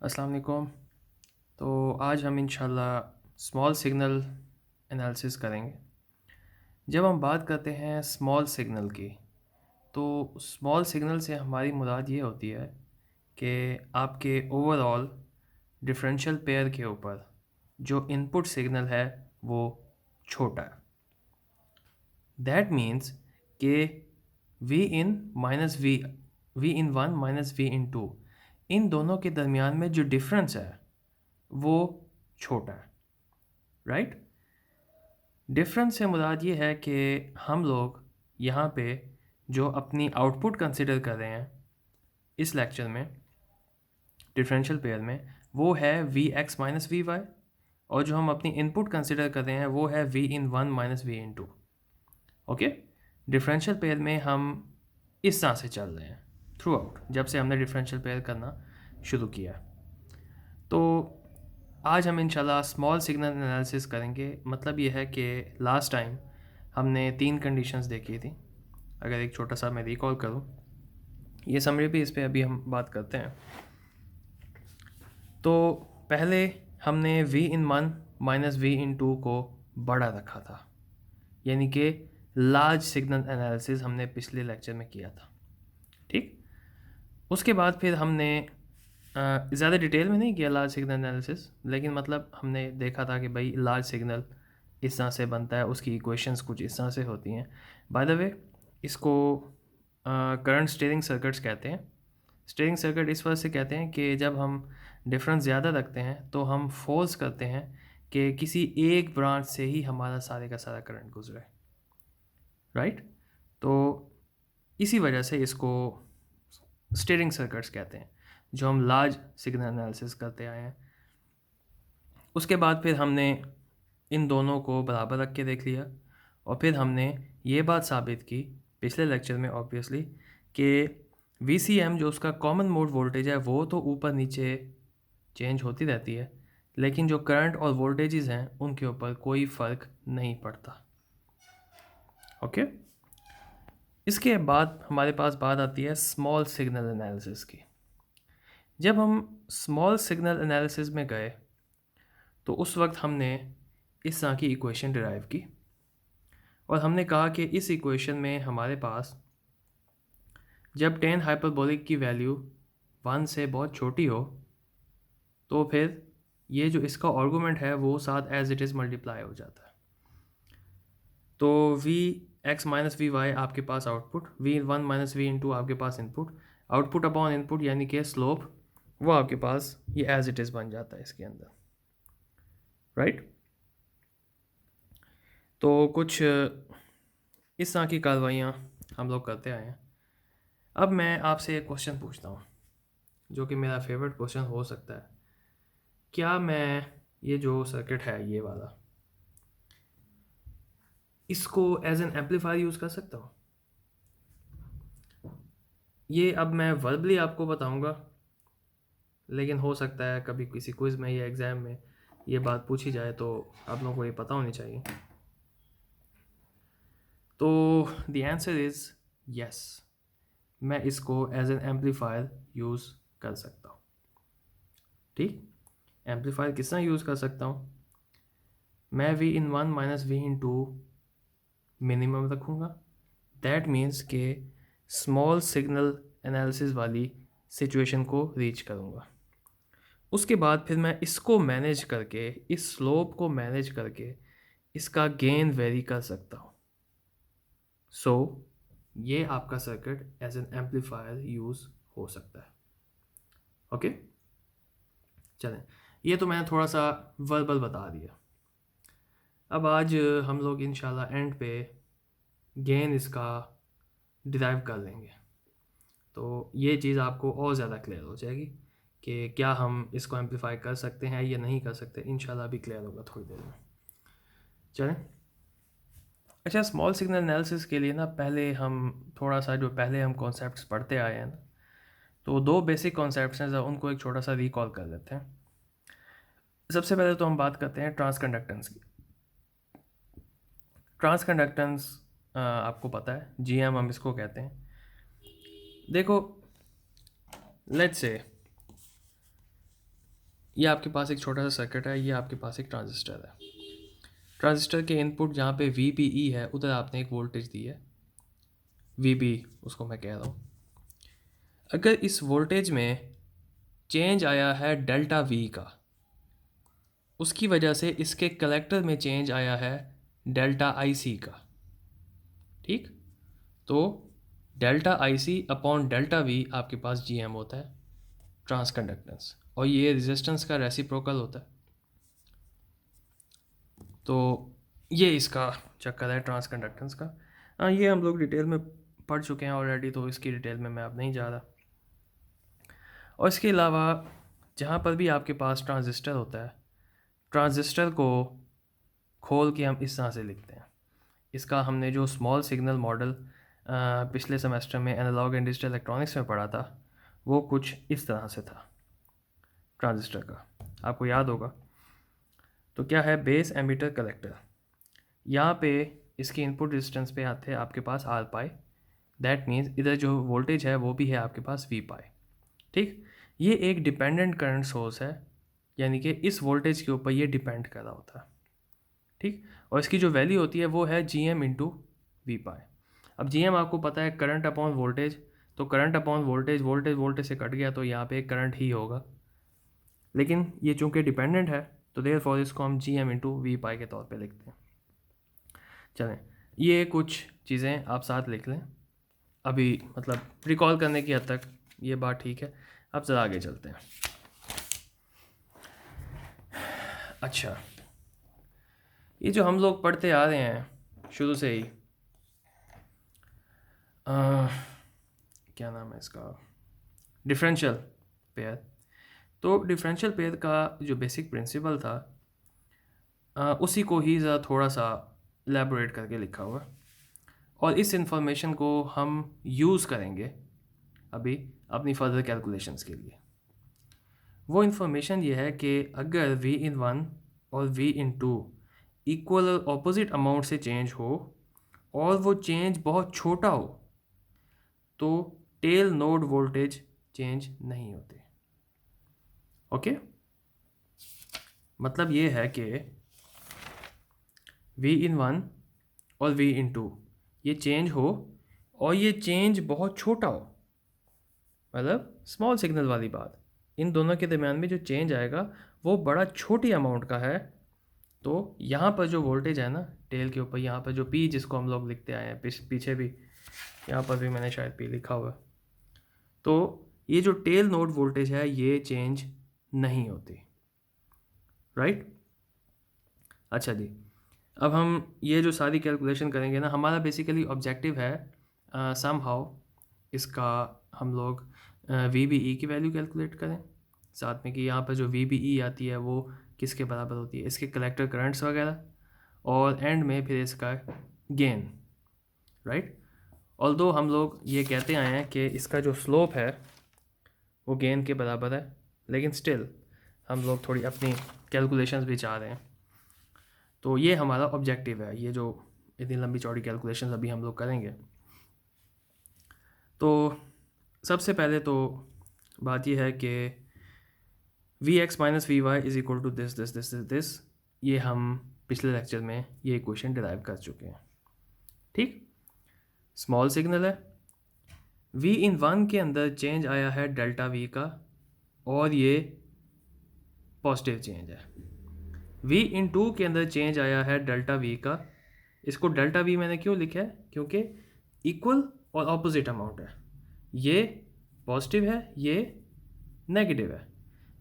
अस्सलाम वालेकुम। तो आज हम इंशाल्लाह स्मॉल सिग्नल एनालिसिस करेंगे। जब हम बात करते हैं स्मॉल सिग्नल की, तो स्मॉल सिग्नल से हमारी मुराद ये होती है कि आपके ओवरऑल डिफरेंशियल पेयर के ऊपर जो इनपुट सिग्नल है वो छोटा है। दैट मीन्स कि V in minus V in one minus V in two, इन दोनों के दरमियान में जो डिफरेंस है वो छोटा है, राइट। डिफरेंस से मुराद ये है कि हम लोग यहाँ पे जो अपनी आउटपुट कंसिडर कर रहे हैं इस लेक्चर में डिफरेंशियल पेयर में, वो है V X minus V Y, और जो हम अपनी इनपुट कंसिडर कर रहे हैं वो है V in one minus V in two. Okay, differential pair में हम इस तरह से चल रहे हैं थ्रू आउट, जब से हमने डिफरेंशियल पेयर करना शुरू किया। तो आज हम इंशाल्लाह स्मॉल सिग्नल एनालिसिस करेंगे। मतलब ये है कि लास्ट टाइम हमने 3 कंडीशंस देखी थी। अगर एक छोटा सा मैं रिकॉल करूँ, ये समरी भी इस पे अभी हम बात करते हैं। तो पहले हमने v in one minus v in two को बड़ा रखा था, यानी कि लार्ज सिग्नल एनालिसिस हमने पिछले लेक्चर में किया था, ठीक। उसके बाद फिर हमने ज़्यादा डिटेल में नहीं किया लार्ज सिग्नल एनालिसिस, लेकिन मतलब हमने देखा था कि भाई लार्ज सिग्नल इस तरह से बनता है, उसकी इक्वेशंस कुछ इस तरह से होती हैं। बाय द वे, इसको करंट स्टीयरिंग सर्किट्स कहते हैं। स्टीयरिंग सर्किट इस वजह से कहते हैं कि जब हम डिफरेंस ज़्यादा रखते हैं तो हम फोर्स करते हैं कि किसी एक ब्रांच से ही हमारा सारे का सारा करंट गुजरे, राइट। तो इसी वजह से इसको स्टीयरिंग सर्किट्स कहते हैं, जो हम लार्ज सिग्नल एनालिसिस करते आए हैं। उसके बाद फिर हमने इन दोनों को बराबर रख के देख लिया, और फिर हमने ये बात साबित की पिछले लेक्चर में ऑब्वियसली कि VCM जो उसका कॉमन मोड वोल्टेज है वो तो ऊपर नीचे चेंज होती रहती है, लेकिन जो करंट और वोल्टेजेस हैं उनके ऊपर कोई फ़र्क नहीं पड़ता। ओके, इसके बाद हमारे पास बात आती है स्मॉल सिग्नल एनालिसिस की। जब हम स्मॉल सिग्नल एनालिसिस में गए तो उस वक्त हमने इस तरह की इक्वेशन डिराइव की, और हमने कहा कि इस इक्वेशन में हमारे पास जब टेन हाइपरबोलिक की वैल्यू 1 से बहुत छोटी हो तो फिर ये जो इसका आर्गूमेंट है वो साथ एज इट इज़ मल्टीप्लाई हो जाता है। तो V X minus V Y आपके पास output, V one minus V in two आपके पास इनपुट, आउटपुट अपॉन इनपुट यानी कि स्लोप, वो आपके पास ये एज इट इज़ बन जाता है इसके अंदर, राइट। तो कुछ इस तरह की कार्रवाइयाँ हम लोग करते आए हैं। अब मैं आपसे एक क्वेश्चन पूछता हूँ जो कि मेरा फेवरेट क्वेश्चन हो सकता है। क्या मैं ये जो सर्किट है ये वाला, इसको एज एन एम्पलीफायर यूज़ कर सकता हूँ? ये अब मैं वर्बली आपको बताऊँगा, लेकिन हो सकता है कभी किसी क्विज़ में या एग्ज़ाम में ये बात पूछी जाए तो आप लोगों को ये पता होनी चाहिए। तो द आंसर इज़ यस, मैं इसको एज एन एम्पलीफायर यूज़ कर सकता हूँ, ठीक। एम्पलीफायर किस तरह यूज़ कर सकता हूँ? मैं V in one minus V in two minimum रखूँगा। दैट मीन्स के स्मॉल सिग्नल एनालिसिस वाली सिचुएशन को रीच करूँगा। उसके बाद फिर मैं इसको मैनेज करके, इस स्लोप को मैनेज करके इसका गेन वेरी कर सकता हूँ। सो ये आपका circuit as an amplifier use हो सकता है। ओके, चलें, ये तो मैंने थोड़ा सा वर्बल बता दिया। अब आज हम लोग इंशाल्लाह एंड पे गेन इसका डिराइव कर लेंगे, तो ये चीज़ आपको और ज़्यादा क्लियर हो जाएगी कि क्या हम इसको एम्पलीफाई कर सकते हैं या नहीं कर सकते। इंशाल्लाह भी क्लियर होगा थोड़ी देर में। चलें, अच्छा, स्मॉल सिग्नल एनालिसिस के लिए ना पहले हम थोड़ा सा जो पहले हम कॉन्सेप्ट्स पढ़ते आए हैं ना, तो 2 बेसिक कॉन्सेप्ट्स हैं, उनको एक छोटा सा रिकॉल कर लेते हैं। सबसे पहले तो हम बात करते हैं ट्रांसकंडक्टेंस की। ट्रांसकंडक्टेंस आपको पता है, GM हम इसको कहते हैं। देखो, लेट्स से ये आपके पास एक छोटा सा सर्किट है, ये आपके पास एक ट्रांजिस्टर है। ट्रांजिस्टर के इनपुट जहाँ पे VBE है उधर आपने एक वोल्टेज दी है, VB उसको मैं कह रहा हूँ। अगर इस वोल्टेज में चेंज आया है डेल्टा V का, उसकी वजह से इसके कलेक्टर में चेंज आया है डेल्टा IC का। ठीक, तो delta IC upon delta V आपके पास GM होता है, ट्रांस कंडक्टेंस, और ये रेजिस्टेंस का रेसिप्रोकल होता है। तो ये इसका चक्कर है ट्रांस कंडक्टेंस का। हाँ, ये हम लोग डिटेल में पढ़ चुके हैं ऑलरेडी, तो इसकी डिटेल में मैं अब नहीं जा रहा। और इसके अलावा जहाँ पर भी आपके पास ट्रांजिस्टर होता है, ट्रांजिस्टर को खोल के हम इस तरह से लिखते हैं। इसका हमने जो स्मॉल सिग्नल मॉडल पिछले सेमेस्टर में एनालॉग एंड डिजिटल इलेक्ट्रॉनिक्स में पढ़ा था, वो कुछ इस तरह से था ट्रांजिस्टर का, आपको याद होगा। तो क्या है, बेस एमिटर कलेक्टर, यहाँ पे इसके इनपुट रेजिस्टेंस पे आते हैं आपके पास R पाई, दैट मीन्स इधर जो वोल्टेज है वो भी है आपके पास V पाई। ठीक, ये एक डिपेंडेंट करंट सोर्स है, यानी कि इस वोल्टेज के ऊपर ये डिपेंड कर रहा होता है। ठीक, और इसकी जो वैल्यू होती है वो है GM इंटू V पाई। अब GM आपको पता है करंट अपॉन वोल्टेज, तो करंट अपॉन वोल्टेज, वोल्टेज से कट गया तो यहाँ पे करंट ही होगा, लेकिन ये चूंकि डिपेंडेंट है तो देयरफॉर इसको हम GM इंटू V पाई के तौर पे लिखते हैं। चलें, ये कुछ चीज़ें आप साथ लिख लें, अभी मतलब रिकॉल करने की हद तक ये बात ठीक है। अब ज़रा आगे चलते हैं। अच्छा, ये जो हम लोग पढ़ते आ रहे हैं शुरू से ही, क्या नाम है इसका, डिफरेंशियल पेयर। तो डिफरेंशियल पेयर का जो बेसिक प्रिंसिपल था, उसी को ही ज़रा थोड़ा सा एलैबोरेट करके लिखा हुआ है, और इस इंफॉर्मेशन को हम यूज़ करेंगे अभी अपनी फर्दर कैलकुलेशंस के लिए। वो इन्फॉर्मेशन ये है कि अगर V(1) और V(2) इक्वल और ऑपोजिट अमाउंट से चेंज हो और वो चेंज बहुत छोटा हो तो टेल नोड वोल्टेज चेंज नहीं होते। ओके, मतलब ये है कि V(1) और V(2) ये चेंज हो और ये चेंज बहुत छोटा हो, मतलब स्मॉल सिग्नल वाली बात, इन दोनों के दरम्यान में जो चेंज आएगा वो बड़ा छोटी अमाउंट का है, तो यहाँ पर जो वोल्टेज है ना टेल के ऊपर, यहाँ पर जो P जिसको हम लोग लिखते आए हैं, पीछे भी यहाँ पर भी मैंने शायद P लिखा हुआ है, तो ये जो टेल नोड वोल्टेज है ये चेंज नहीं होती, राइट। अच्छा जी, अब हम ये जो सारी कैलकुलेशन करेंगे ना, हमारा बेसिकली ऑब्जेक्टिव है सम हाउ इसका हम लोग VBE की वैल्यू कैलकुलेट करें, साथ में कि यहाँ पर जो VBE आती है वो किसके बराबर होती है, इसके कलेक्टर करंट्स वगैरह, और एंड में फिर इसका गेन, राइट। ऑल्दो हम लोग ये कहते आए हैं कि इसका जो स्लोप है वो गेन के बराबर है, लेकिन स्टिल हम लोग थोड़ी अपनी कैलकुलेशंस भी चाह रहे हैं, तो ये हमारा ऑब्जेक्टिव है। ये जो इतनी लंबी चौड़ी कैलकुलेशंस अभी हम लोग करेंगे, तो सबसे पहले तो बात यह है कि Vx minus Vy is equal to this, ये हम पिछले लेक्चर में ये इक्वेशन डिराइव कर चुके हैं। ठीक, स्मॉल सिग्नल है, V(1) के अंदर चेंज आया है डेल्टा V का, और ये पॉजिटिव चेंज है। V(2) के अंदर चेंज आया है डेल्टा V का, इसको डेल्टा V मैंने क्यों लिखा है, क्योंकि इक्वल और ऑपोजिट अमाउंट है, ये पॉजिटिव है ये नेगेटिव है,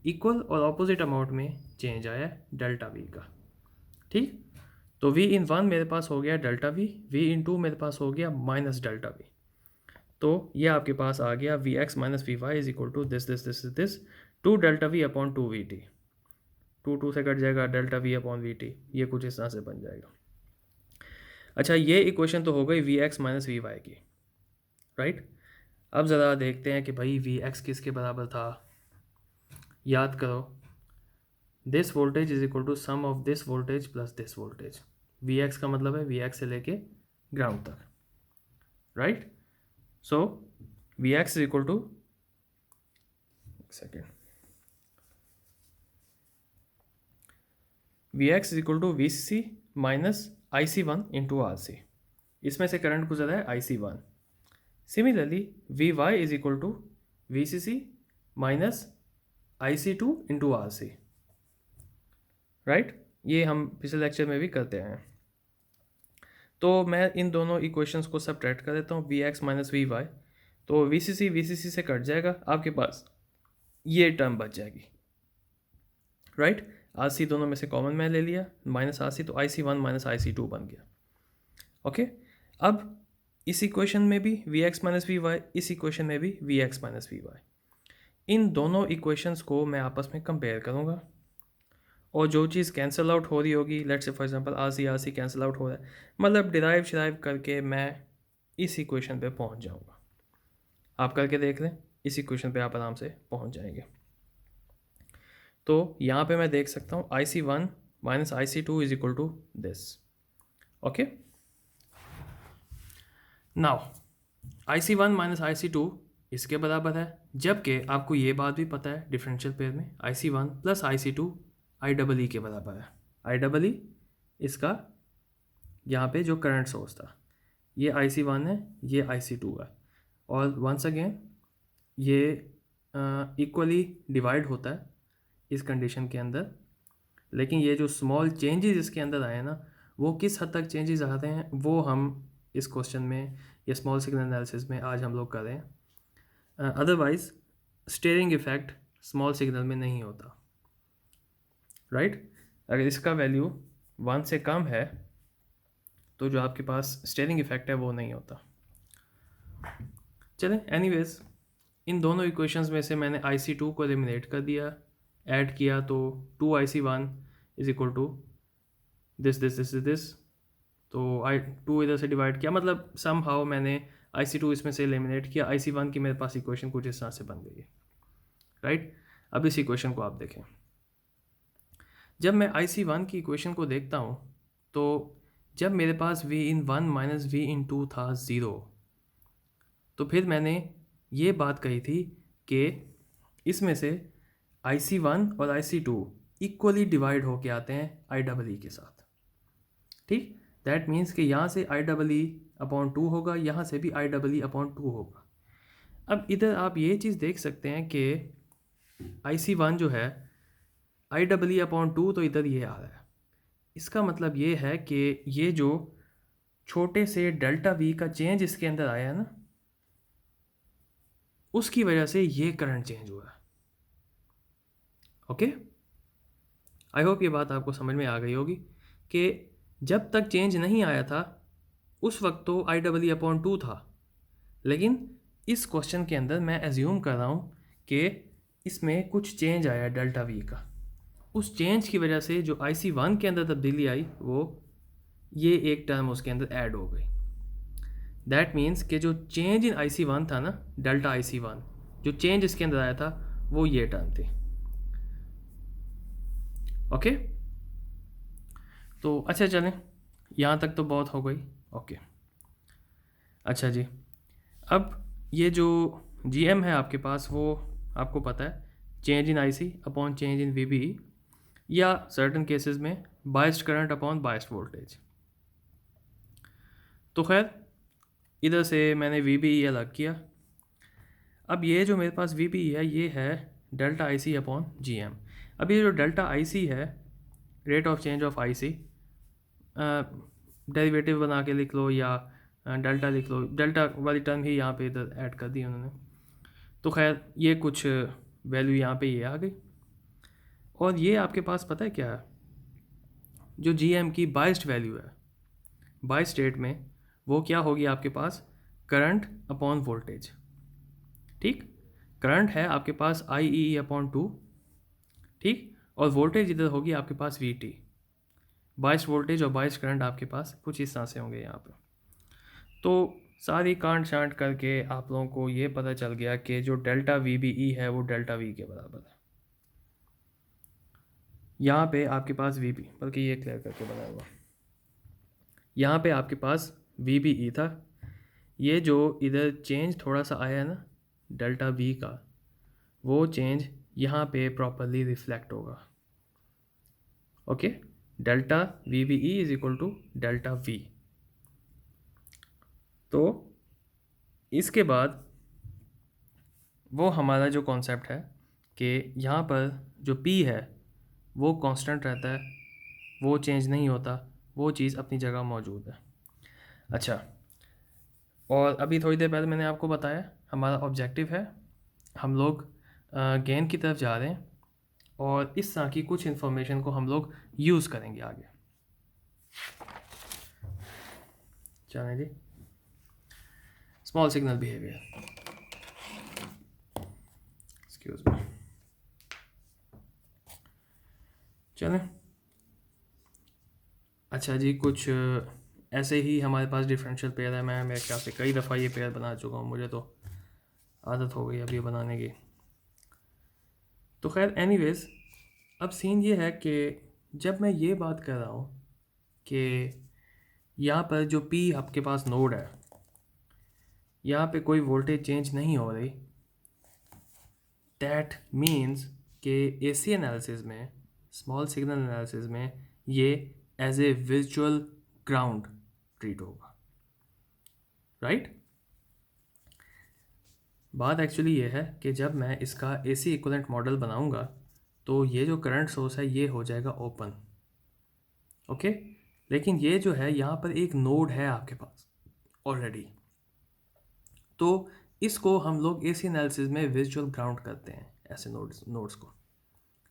इक्वल और ऑपोजिट अमाउंट में चेंज आया है डेल्टा V का। ठीक, तो V(1) मेरे पास हो गया डेल्टा V, V(2) मेरे पास हो गया माइनस डेल्टा V, तो ये आपके पास आ गया Vx minus Vy is equal to this to delta V upon 2Vt, 2 से कट जाएगा डेल्टा V अपॉन Vt, ये कुछ इस तरह से बन जाएगा। अच्छा, ये इक्वेशन तो हो गई Vx माइनस Vy की, राइट। अब ज़रा देखते हैं कि भाई Vx किसके बराबर था, याद करो, this voltage is equal to sum of this voltage plus this voltage. Vx का मतलब है Vx से लेके ग्राउंड तक, right. So Vx is equal to, second, V X is equal to V C C minus I C one into R C, इसमें से current गुजर रहा है I C one. Similarly V Y is equal to V C C minus I C two into R C, right. ये हम पिछले lecture में भी करते हैं। तो मैं इन दोनों इक्वेशंस को सबट्रैक्ट कर देता हूँ, V X minus V Y, तो वी सी सी से कट जाएगा, आपके पास ये टर्म बच जाएगी, राइट। आर सी दोनों में से कॉमन मैं ले लिया, माइनस आर सी, तो I C one minus I C two बन गया। ओके, अब इस इक्वेशन में भी V X minus V Y, इस इक्वेशन में भी V X minus V Y, इन दोनों इक्वेशंस को मैं आपस में कंपेयर करूँगा, और जो चीज़ कैंसिल आउट हो रही होगी, let's say for example R C cancel out हो रहा है, मतलब डिराइव शिराइव करके मैं इस इक्वेशन पे पहुंच जाऊंगा। आप करके देख लें, इस इक्वेशन पे आप आराम से पहुंच जाएंगे। तो यहाँ पे मैं देख सकता हूँ I C one minus I C two is equal to this. Okay, now I C one minus I C two इसके बराबर है, जबकि आपको ये बात भी पता है डिफरेंशियल पेयर में I C one plus I C two I double E के बराबर है। आई डबल ई इसका यहाँ पे जो करंट सोर्स था, ये आई सी वन है, ये आई सी टू है, और वंस अगेन ये इक्वली डिवाइड होता है इस कंडीशन के अंदर। लेकिन ये जो स्मॉल चेंजेस इसके अंदर आए हैं ना, वो किस हद तक चेंजेस आते हैं वो हम इस क्वेश्चन में या स्मॉल सिग्नल एनालिसिस में आज हम लोग कर रहे हैं। Otherwise steering effect small signal में नहीं होता, राइट। अगर इसका वैल्यू 1 से कम है तो जो आपके पास स्टीयरिंग इफेक्ट है वो नहीं होता। चलें, एनीवेज इन दोनों इक्वेशंस में से मैंने आई सी टू को एलिमिनेट कर दिया, ऐड किया, तो 2 I C one is equal to this, तो आई टू इधर से डिवाइड किया, मतलब सम हाउ मैंने आई सी टू इसमें से एलिमिनेट किया, आई सी वन की मेरे पास इक्वेशन कुछ इस तरह से बन गई है, राइट। अब इस इक्वेशन को आप देखें, जब मैं आई सी वन की इक्वेशन को देखता हूँ तो जब मेरे पास v in one minus V in two था 0, तो फिर मैंने ये बात कही थी कि इसमें से आई सी वन और आई सी टू इक्वली डिवाइड होके आते हैं आई डबल ई के साथ, ठीक। दैट मीन्स कि यहाँ से आई डबल ई अपॉन टू होगा, यहाँ से भी आई डबल ई अपॉन टू होगा। अब इधर आप ये चीज़ देख सकते हैं कि आई सी वन जो है आई डबल ई अपॉन टू, तो इधर ये आ रहा है। इसका मतलब ये है कि ये जो छोटे से डेल्टा वी का चेंज इसके अंदर आया है ना, उसकी वजह से ये करंट चेंज हुआ है। ओके, आई होप ये बात आपको समझ में आ गई होगी कि जब तक चेंज नहीं आया था उस वक्त तो आई डबल ई अपॉन टू था, लेकिन इस क्वेश्चन के अंदर मैं एज्यूम कर रहा हूँ कि इसमें कुछ चेंज आया डेल्टा वी का, उस चेंज की वजह से जो आई सी वन के अंदर तब्दीली आई वो ये एक टर्म उसके अंदर ऐड हो गई। दैट मीन्स कि जो change in I C one था ना, डेल्टा आई सी वन, जो चेंज इसके अंदर आया था वो ये टर्म थी। ओके, तो अच्छा चलें, यहाँ तक तो बहुत हो गई। ओके, अच्छा जी, अब ये जो जी एम है आपके पास वो आपको पता है change in I C upon change in V B, या सर्टन केसेस में biased current upon biased voltage. तो खैर इधर से मैंने वी बी ई अलग किया। अब ये जो मेरे पास वी बी ई है ये है delta I C upon G M. अब ये जो डेल्टा आई सी है, rate of change of I C, derivative बना के लिख लो या डेल्टा लिख लो, डेल्टा वाली टर्म ही यहाँ पे इधर ऐड कर दी उन्होंने। तो खैर ये कुछ वैल्यू यहाँ पे ये आ गई, और ये आपके पास पता है क्या है, जो जी एम की बायस्ड वैल्यू है बाय स्टेट में, वो क्या होगी आपके पास, करंट अपॉन वोल्टेज, ठीक। करंट है आपके पास आई ई अपॉन टू, ठीक, और वोल्टेज इधर होगी आपके पास वी टी। बायस्ड वोल्टेज और बायस्ड करंट आपके पास कुछ इस तरह से होंगे यहाँ पे। तो सारी कांट शांट करके आप लोगों को ये पता चल गया कि जो डेल्टा वी बी ई है वो डेल्टा वी के बराबर है। यहाँ पे आपके पास वी बी, बल्कि ये क्लियर करके बनाया हुआ, यहाँ पे आपके पास वी बी ई था, ये जो इधर चेंज थोड़ा सा आया है ना डेल्टा वी का, वो चेंज यहाँ पे प्रॉपरली रिफ्लेक्ट होगा। Okay, delta V V E is equal to delta V. तो इसके बाद वो हमारा जो कॉन्सेप्ट है कि यहाँ पर जो P है वो कांस्टेंट रहता है, वो चेंज नहीं होता, वो चीज़ अपनी जगह मौजूद है। अच्छा, और अभी थोड़ी देर पहले मैंने आपको बताया हमारा ऑब्जेक्टिव है, हम लोग गेन की तरफ जा रहे हैं और इस तरह की कुछ इन्फॉर्मेशन को हम लोग यूज़ करेंगे आगे। चलें जी, small signal behaviour, excuse me, चलें। अच्छा जी, कुछ ऐसे ही हमारे पास डिफरेंशियल पेयर है। मैं मेरे ख्याल से कई दफ़ा ये पेयर बना चुका हूँ, मुझे तो आदत हो गई अभी बनाने की। तो खैर एनीवेज, अब सीन ये है कि जब मैं ये बात कर रहा हूँ कि यहाँ पर जो P आपके पास नोड है, यहाँ पे कोई वोल्टेज चेंज नहीं हो रही, दैट मीन्स कि AC एनालिसिस में, स्मॉल सिग्नल एनालिसिस में ये एज ए विजुअल ग्राउंड ट्रीट होगा, राइट? बात एक्चुअली ये है कि जब मैं इसका AC इक्विवेलेंट मॉडल बनाऊंगा तो ये जो करंट सोर्स है ये हो जाएगा ओपन, ओके। लेकिन ये जो है यहाँ पर एक नोड है आपके पास ऑलरेडी, तो इसको हम लोग AC एनालिसिस में विजुअल ग्राउंड करते हैं, ऐसे नोड्स को,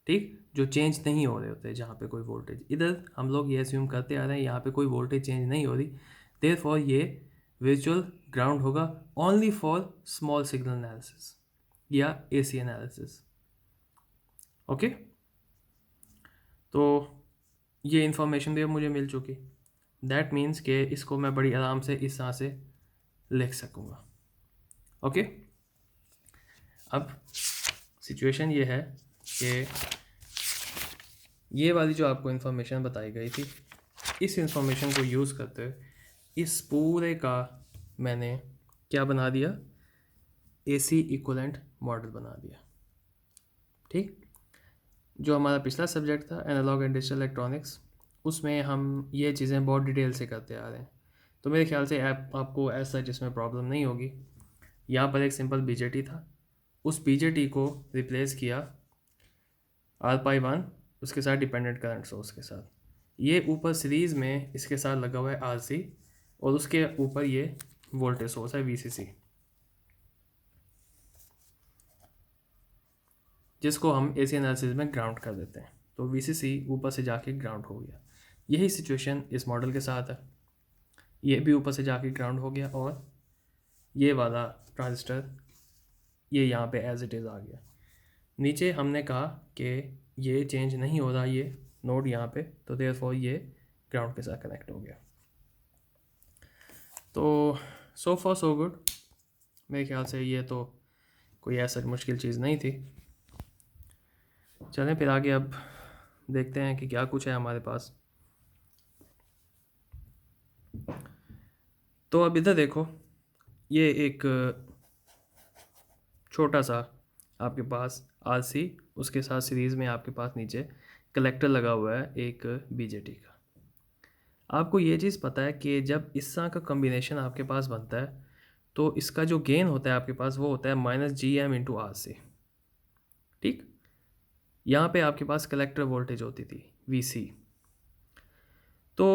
ठीक, जो चेंज नहीं हो रहे होते, जहाँ पे कोई वोल्टेज, इधर हम लोग ये अस्यूम करते आ रहे हैं यहाँ पे कोई वोल्टेज चेंज नहीं हो रही, देयरफॉर ये विजुअल ग्राउंड होगा only for small signal analysis या AC एनालिसिस, ओके। तो ये इन्फॉर्मेशन भी अब मुझे मिल चुकी, दैट मीन्स कि इसको मैं बड़ी आराम से इस तरह से लिख सकूँगा, ओके। अब सिचुएशन ये है कि ये वाली जो आपको इन्फॉर्मेशन बताई गई थी, इस इन्फॉर्मेशन को यूज़ करते हुए इस पूरे का मैंने क्या बना दिया, AC इक्विवेलेंट मॉडल बना दिया, ठीक। जो हमारा पिछला सब्जेक्ट था एनालॉग एंड डिजिटल इलेक्ट्रॉनिक्स, उसमें हम ये चीज़ें बहुत डिटेल से करते आ रहे हैं, तो मेरे ख्याल से आपको ऐसा जिसमें प्रॉब्लम नहीं होगी। यहाँ पर एक सिंपल BJT था, उस BJT को रिप्लेस किया R⁻1 उसके साथ डिपेंडेंट करंट सोर्स के साथ, ये ऊपर सीरीज़ में इसके साथ लगा हुआ है RC और उसके ऊपर ये वोल्टेज सोर्स है VCC, जिसको हम AC एनालिसिस में ग्राउंड कर देते हैं, तो VCC ऊपर से जाके ग्राउंड हो गया। यही सिचुएशन इस मॉडल के साथ है, ये भी ऊपर से जाके ग्राउंड हो गया और ये वाला ट्रांजिस्टर ये यहाँ पे एज इट इज़ आ गया। नीचे हमने कहा कि ये चेंज नहीं हो रहा ये नोड यहाँ पे, तो देयरफॉर ये ग्राउंड के साथ कनेक्ट हो गया। तो सो फॉर सो गुड, मेरे ख्याल से ये तो कोई ऐसा मुश्किल चीज़ नहीं थी। चलें फिर आगे अब देखते हैं कि क्या कुछ है हमारे पास। तो अब इधर देखो, ये एक छोटा सा आपके पास RC, उसके साथ सीरीज़ में आपके पास नीचे कलेक्टर लगा हुआ है एक BJT का। आपको ये चीज़ पता है कि जब इस तरह का कम्बिनेशन आपके पास बनता है तो इसका जो गेन होता है आपके पास वो होता है -GM/RC, ठीक। यहाँ पे आपके पास कलेक्टर वोल्टेज होती थी VC। तो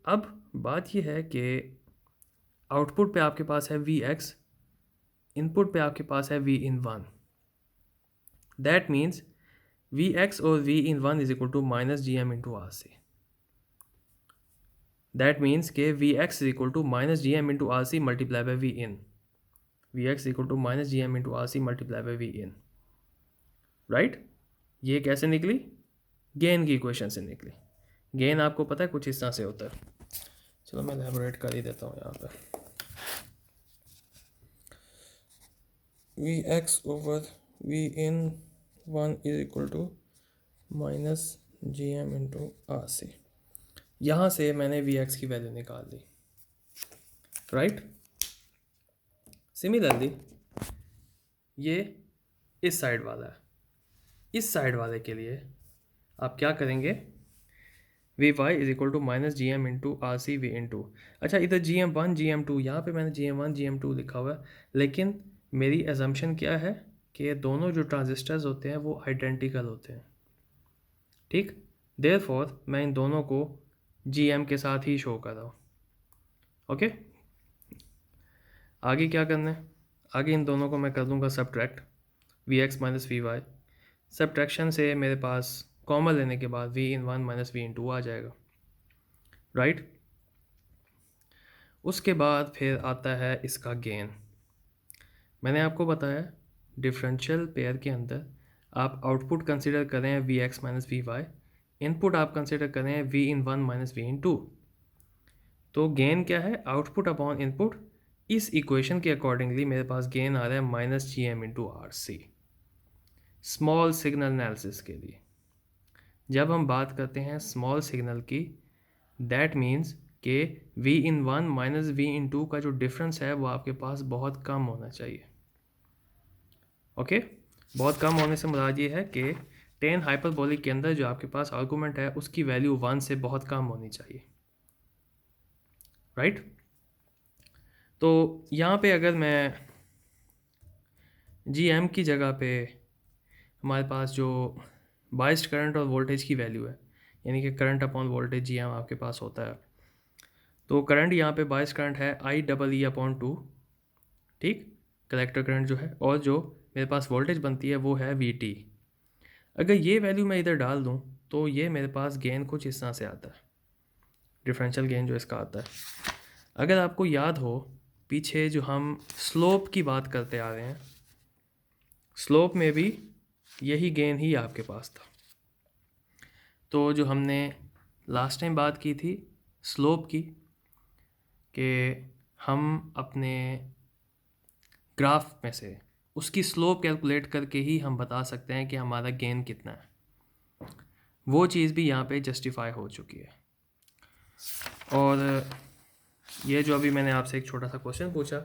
अब बात यह है कि आउटपुट पे आपके पास है VX, इनपुट पे आपके पास है V(in)1, दैट मीन्स VX और V(in)1 is equal to -GM/RC, that means के VX is equal to -GM/RC multiply bye V(in), VX equal to -GM/RC multiply bye V(in), right. ये कैसे निकली, गेन की इक्वेशन से निकली। गेन आपको पता है कुछ इस तरह से होता है, चलो मैं एलैबोरेट कर ही देता हूँ यहाँ पर। VX over V(in)1 is equal to -GM/RC। यहाँ से मैंने VX की वैल्यू निकाल ली, राइट। सिमिलरली ये इस साइड वाला है, इस साइड वाले के लिए आप क्या करेंगे, V Y is equal to minus G M into R C V into. अच्छा, इधर G M one G M two, यहाँ पर मैंने G M one G M two लिखा हुआ है, लेकिन मेरी एजम्पशन क्या है कि दोनों जो ट्रांजिस्टर्स होते हैं वो आइडेंटिकल होते हैं, ठीक। देयरफॉर मैं इन दोनों को जी एम के साथ ही शो कर रहा हूँ। ओके, आगे क्या करना है, आगे इन दोनों को मैं कर दूँगा subtract, V X minus V Y. Subtraction से मेरे पास कॉमन लेने के बाद V in one minus V in two आ जाएगा, राइट। उसके बाद फिर आता है इसका गेन। मैंने आपको बताया डिफरेंशियल पेयर के अंदर आप आउटपुट कंसिडर करें V X minus V Y, input आप कंसिडर करें V in one minus V in two. तो गेन क्या है, आउटपुट अपॉन इनपुट। इस इक्वेशन के अकॉर्डिंगली मेरे पास गेन आ रहा है minus G M into R C, small signal analysis के लिए। जब हम बात करते हैं स्मॉल सिग्नल की, दैट मीन्स कि V in one minus V in two का जो डिफरेंस है वो आपके पास बहुत कम होना चाहिए। ओके, बहुत कम होने से मुराद ये है कि टेन हाइपरबोलिक के अंदर जो आपके पास आर्गूमेंट है उसकी वैल्यू वन से बहुत कम होनी चाहिए, राइट। तो यहाँ पे अगर मैं जी एम की जगह पे हमारे पास जो बाइस्ड करंट और वोल्टेज की वैल्यू है, यानी कि current upon voltage G M आपके पास होता है, तो करंट यहाँ पे बाइस्ड करंट है आई डबल ई अपॉन टू, ठीक, कलेक्टर करंट जो है, और जो मेरे पास वोल्टेज बनती है वो है वी टी। अगर ये वैल्यू मैं इधर डाल दूँ तो ये मेरे पास गेन कुछ इस तरह से आता है, डिफरेंशियल गेन जो इसका आता है। अगर आपको याद हो पीछे जो हम स्लोप की बात करते आ रहे हैं, स्लोप में भी यही गेन ही आपके पास था। तो जो हमने लास्ट टाइम बात की थी स्लोप की, कि हम अपने ग्राफ में से उसकी स्लोप कैलकुलेट करके ही हम बता सकते हैं कि हमारा गेन कितना है, वो चीज़ भी यहाँ पे जस्टिफाई हो चुकी है। और ये जो अभी मैंने आपसे एक छोटा सा क्वेश्चन पूछा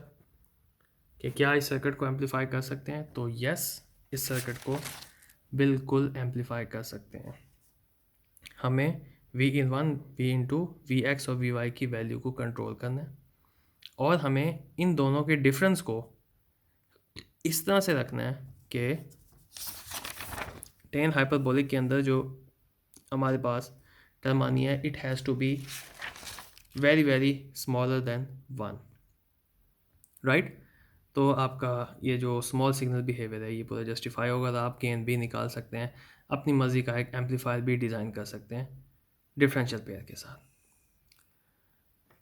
कि क्या इस सर्किट को एम्पलीफाई कर सकते हैं, तो यस, इस सर्किट को बिल्कुल एम्पलीफाई कर सकते हैं। हमें V in one V in two V X और वी वाई की वैल्यू को कंट्रोल करना है, और हमें इन दोनों के डिफरेंस को इस तरह से रखना है कि टेन हाइपरबोलिक के अंदर जो हमारे पास टर्म आनी है, it has to be very very smaller than one, right. तो आपका ये जो स्मॉल सिग्नल बिहेवियर है ये पूरा जस्टिफाई होगा, तो आप गेन भी निकाल सकते हैं, अपनी मर्ज़ी का एक एम्पलीफायर भी डिज़ाइन कर सकते हैं डिफरेंशियल पेयर के साथ।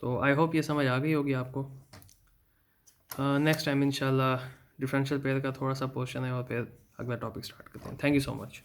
तो आई होप ये समझ आ गई होगी आपको। नेक्स्ट टाइम इंशाल्लाह डिफरेंशियल पेयर का थोड़ा सा पोर्शन है और फिर अगला टॉपिक स्टार्ट करते हैं। Thank you so much.